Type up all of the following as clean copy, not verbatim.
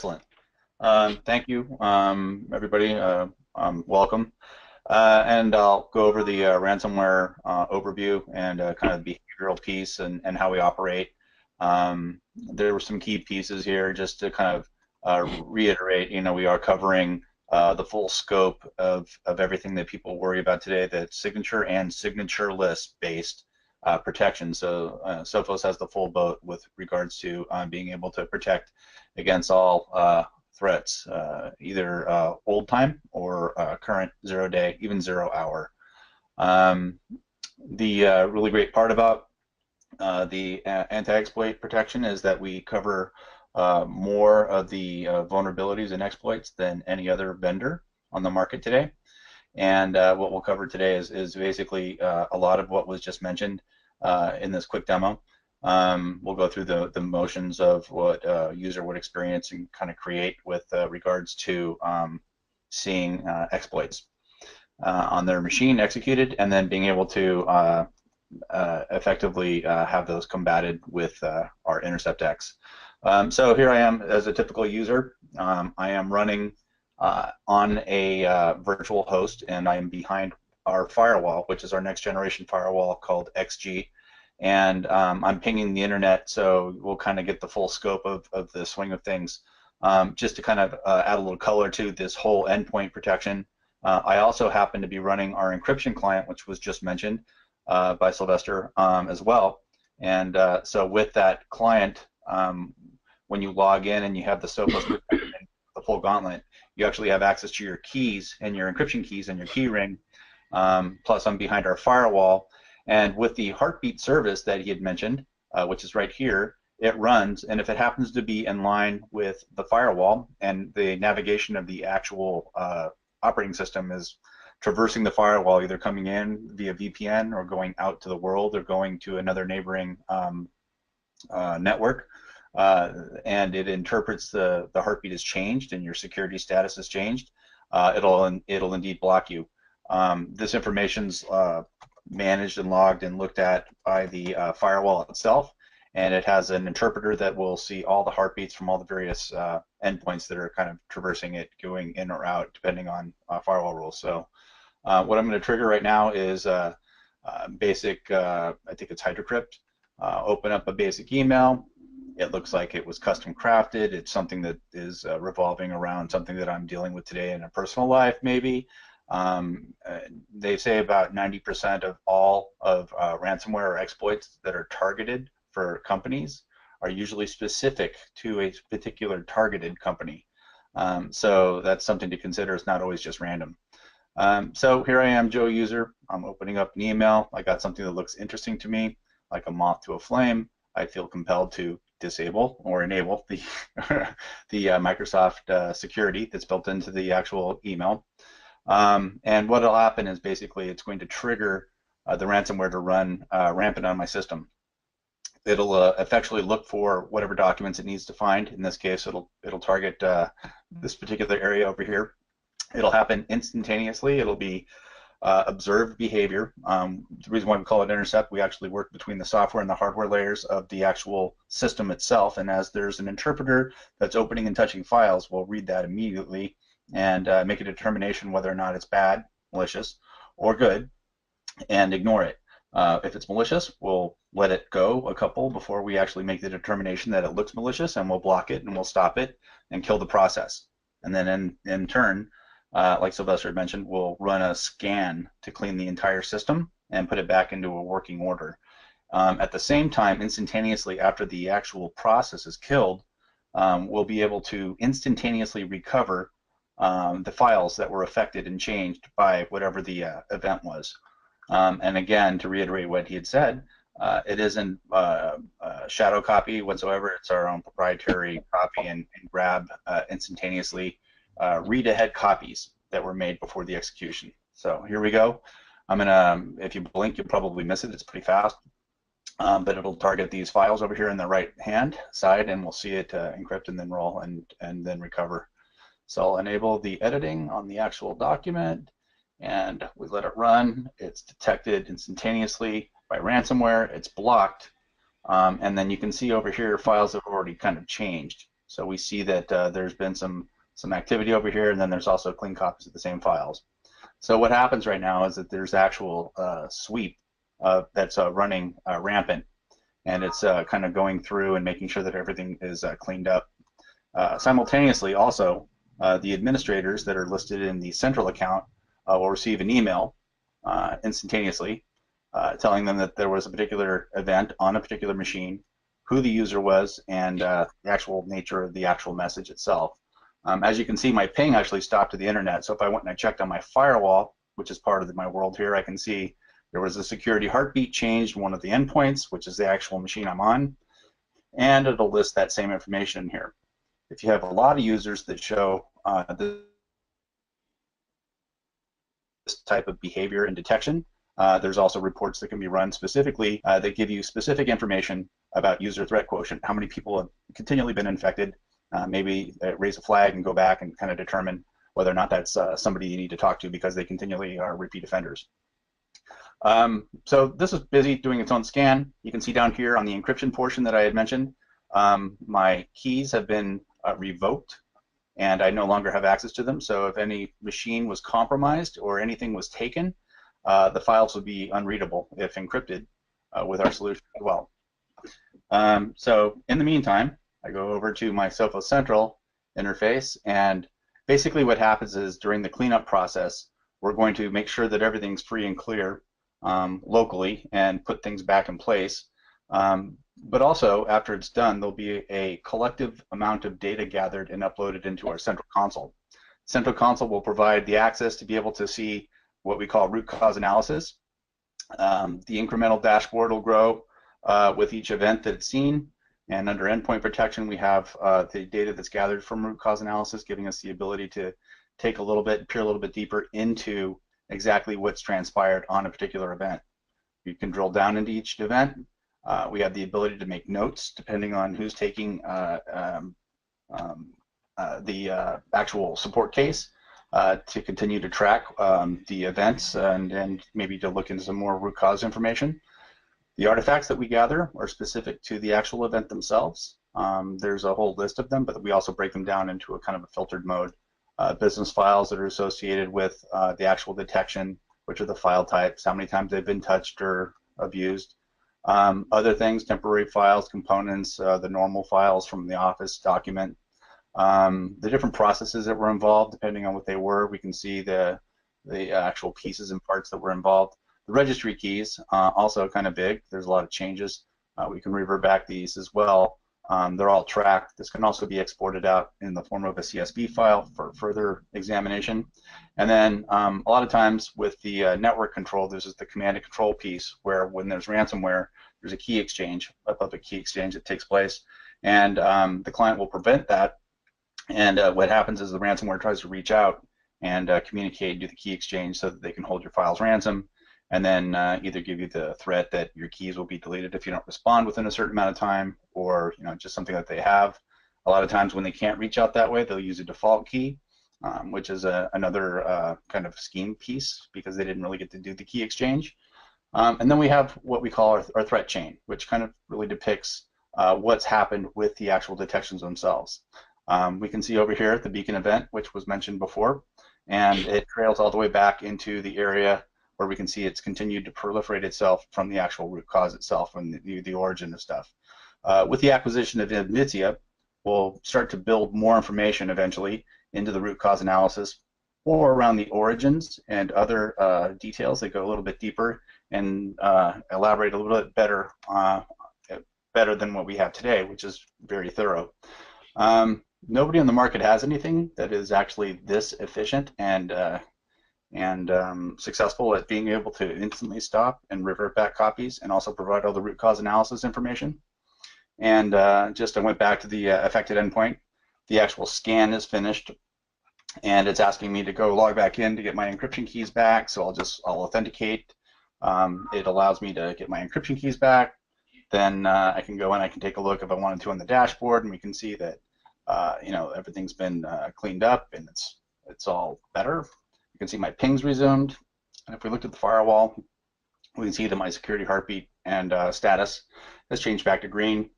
Excellent. Thank you, everybody. Welcome. And I'll go over the ransomware overview and kind of behavioral piece and how we operate. There were some key pieces here just to kind of reiterate. We are covering the full scope of everything that people worry about today, that signature and signature-less based protection. So Sophos has the full boat with regards to being able to protect against all threats, either old time or current 0 day, even 0 hour. The really great part about the anti-exploit protection is that we cover more of the vulnerabilities and exploits than any other vendor on the market today. And what we'll cover today is basically a lot of what was just mentioned in this quick demo. We'll go through the motions of what a user would experience and kind of create with regards to seeing exploits on their machine executed, and then being able to effectively have those combated with our Intercept X. So here I am as a typical user. I am running on a virtual host, and I am behind our firewall, which is our next generation firewall called XG. And I'm pinging the internet, so we'll kind of get the full scope of the swing of things. Just to kind of add a little color to this whole endpoint protection, I also happen to be running our encryption client, which was just mentioned by Sylvester as well. And so with that client, when you log in and you have the Sophos protection, the full gauntlet, you actually have access to your keys and your encryption keys and your key ring. Plus I'm behind our firewall. And with the heartbeat service that he had mentioned, which is right here, it runs, and if it happens to be in line with the firewall and the navigation of the actual operating system is traversing the firewall, either coming in via VPN or going out to the world or going to another neighboring network, and it interprets the heartbeat has changed and your security status has changed, it'll indeed block you. This information's managed and logged and looked at by the firewall itself, and it has an interpreter that will see all the heartbeats from all the various endpoints that are kind of traversing it, going in or out depending on firewall rules. So what I'm going to trigger right now is basic, I think it's HydroCrypt. Open up a basic email. It looks like it was custom crafted. It's something that is revolving around something that I'm dealing with today in a personal life, maybe. They say about 90% of all of ransomware or exploits that are targeted for companies are usually specific to a particular targeted company. So that's something to consider. It's not always just random. So here I am, Joe user. I'm opening up an email. I got something that looks interesting to me, like a moth to a flame. I feel compelled to disable or enable the Microsoft security that's built into the actual email. And what will happen is basically it's going to trigger the ransomware to run rampant on my system. It'll effectually look for whatever documents it needs to find. In this case, it'll target this particular area over here. It'll happen instantaneously. It'll be observed behavior. The reason why we call it Intercept, we actually work between the software and the hardware layers of the actual system itself. And as there's an interpreter that's opening and touching files, we'll read that immediately and make a determination whether or not it's bad, malicious, or good, and ignore it. If it's malicious, we'll let it go a couple before we actually make the determination that it looks malicious, and we'll block it and we'll stop it and kill the process. And then in turn, like Sylvester mentioned, we'll run a scan to clean the entire system and put it back into a working order. At the same time, instantaneously after the actual process is killed, we'll be able to instantaneously recover the files that were affected and changed by whatever the event was. And again, to reiterate what he had said, it isn't a shadow copy whatsoever. It's our own proprietary copy and grab instantaneously read-ahead copies that were made before the execution. So here we go. I'm gonna, if you blink, you'll probably miss it. It's pretty fast, but it'll target these files over here in the right-hand side, and we'll see it encrypt and then roll and then recover. So I'll enable the editing on the actual document, and we let it run. It's detected instantaneously by ransomware. It's blocked, and then you can see over here files have already kind of changed. So we see that there's been some activity over here, and then there's also clean copies of the same files. So what happens right now is that there's actual sweep that's running rampant, and it's kind of going through and making sure that everything is cleaned up. Simultaneously, also, the administrators that are listed in the central account will receive an email instantaneously telling them that there was a particular event on a particular machine, who the user was, and the actual nature of the actual message itself. As you can see, my ping actually stopped to the internet, so if I went and I checked on my firewall, which is part of my world here, I can see there was a security heartbeat changed one of the endpoints, which is the actual machine I'm on, and it'll list that same information in here. If you have a lot of users that show this type of behavior and detection, there's also reports that can be run specifically that give you specific information about user threat quotient, how many people have continually been infected, maybe raise a flag and go back and kind of determine whether or not that's somebody you need to talk to because they continually are repeat offenders. So this is busy doing its own scan. You can see down here on the encryption portion that I had mentioned, my keys have been revoked and I no longer have access to them. So if any machine was compromised or anything was taken, the files would be unreadable if encrypted with our solution as well. So in the meantime, I go over to my Sophos Central interface, and basically what happens is during the cleanup process, we're going to make sure that everything's free and clear locally and put things back in place. But also, after it's done, there'll be a collective amount of data gathered and uploaded into our central console. Central console will provide the access to be able to see what we call root cause analysis. The incremental dashboard will grow with each event that it's seen. And under Endpoint Protection, we have the data that's gathered from root cause analysis, giving us the ability to take a little bit, peer a little bit deeper into exactly what's transpired on a particular event. You can drill down into each event. We have the ability to make notes depending on who's taking the actual support case to continue to track the events and maybe to look into some more root cause information. The artifacts that we gather are specific to the actual event themselves. There's a whole list of them, but we also break them down into a kind of a filtered mode. Business files that are associated with the actual detection, which are the file types, how many times they've been touched or abused. Other things, temporary files, components, the normal files from the Office document. The different processes that were involved, depending on what they were, we can see the actual pieces and parts that were involved. The registry keys, also kind of big. There's a lot of changes. We can revert back these as well. They're all tracked. This can also be exported out in the form of a CSV file for further examination. And then a lot of times with the network control, this is the command and control piece where when there's ransomware, there's a key exchange, a public key exchange that takes place. And the client will prevent that. And what happens is the ransomware tries to reach out and communicate, do the key exchange so that they can hold your files ransom, and then either give you the threat that your keys will be deleted if you don't respond within a certain amount of time, or just something that they have. A lot of times when they can't reach out that way, they'll use a default key, which is another kind of scheme piece because they didn't really get to do the key exchange. And then we have what we call our threat chain, which kind of really depicts what's happened with the actual detections themselves. We can see over here the beacon event, which was mentioned before, and it trails all the way back into the area where we can see it's continued to proliferate itself from the actual root cause itself and the origin of stuff. With the acquisition of Invitia, we'll start to build more information eventually into the root cause analysis or around the origins and other details that go a little bit deeper and elaborate a little bit better, better than what we have today, which is very thorough. Nobody on the market has anything that is actually this efficient and successful at being able to instantly stop and revert back copies and also provide all the root cause analysis information. And I went back to the affected endpoint. The actual scan is finished, and it's asking me to go log back in to get my encryption keys back. So I'll authenticate. It allows me to get my encryption keys back. Then I can go in. I can take a look if I wanted to on the dashboard, and we can see that everything's been cleaned up and it's all better. You can see my pings resumed, and if we looked at the firewall, we can see that my security heartbeat and status has changed back to green,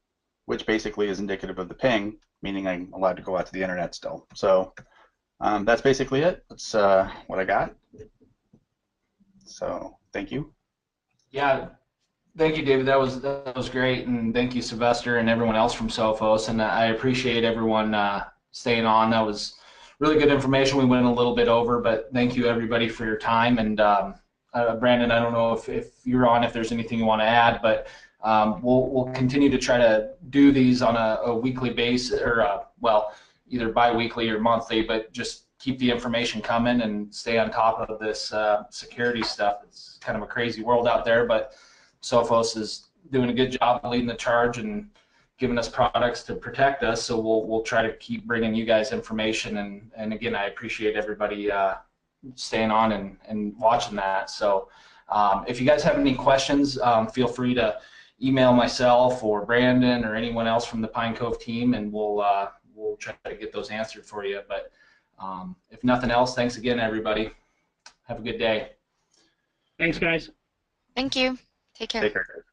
which basically is indicative of the ping. meaning I'm allowed to go out to the internet still. So that's basically it. That's what I got. So thank you. Yeah, thank you, David. That was great, and thank you, Sylvester, and everyone else from Sophos. And I appreciate everyone staying on. That was really good information. We went a little bit over, but thank you everybody for your time. And Brandon, I don't know if you're on, if there's anything you want to add, but we'll continue to try to do these on a weekly basis, or well, either bi-weekly or monthly, but just keep the information coming and stay on top of this security stuff. It's kind of a crazy world out there, but Sophos is doing a good job leading the charge and giving us products to protect us. So we'll try to keep bringing you guys information. And again, I appreciate everybody staying on and watching that. So if you guys have any questions, feel free to email myself or Brandon or anyone else from the Pine Cove team, and we'll try to get those answered for you. But if nothing else, thanks again, everybody. Have a good day. Thanks, guys. Thank you. Take care. Take care.